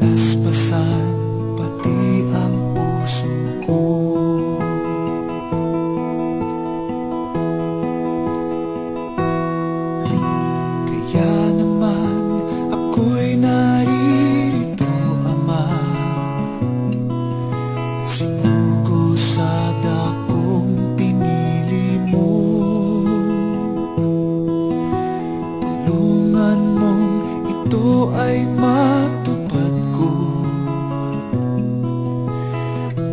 basbasan pati ang puso ko. Kaya naman ako'y naririto, Ama, sinugo sa dakong pinili mo. Tulungan mong ito ay matupad ko,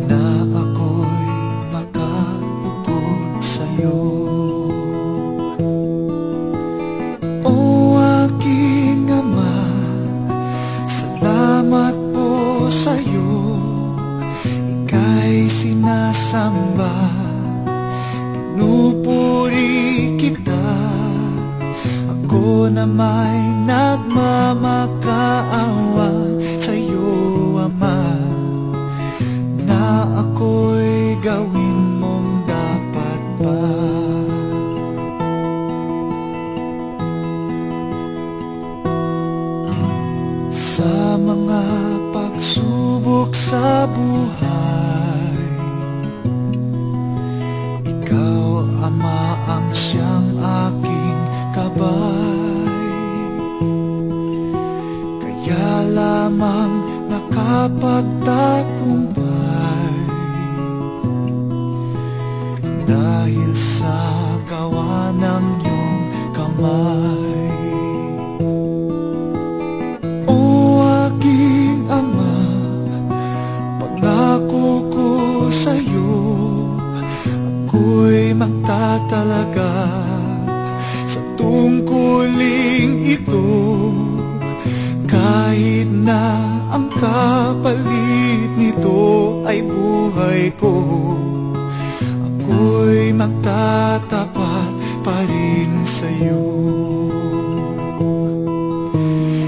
na ako'y makalugod sa'yo. O aking Ama, salamat po sa'yo. Ika'y sinasamba, pinupuri kita. Ako na may nagmamakaawa sa'yo, Ama, na ako'y gawin mong dapat pa. Sa mga pagsubok sa buhay, ikaw, Ama, ang siyang aking gabay. Kaya lamang nakapagtagumpay, dahil sa gawa ng iyong kamay. O aking Ama, pangako ko sa'yo, ako'y magtatalaga sa tungkuling ito. Kahit na ang kapalit nito ay buhay ko, ako'y magtatapat pa rin sa'yo.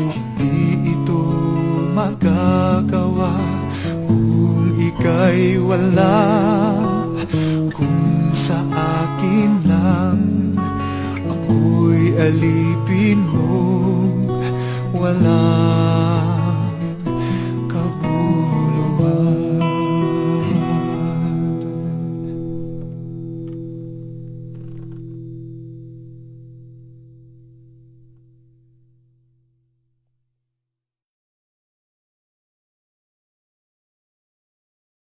Hindi ito magagawa kung ika'y wala, kung sa akin lang ako'y alipin mong wala.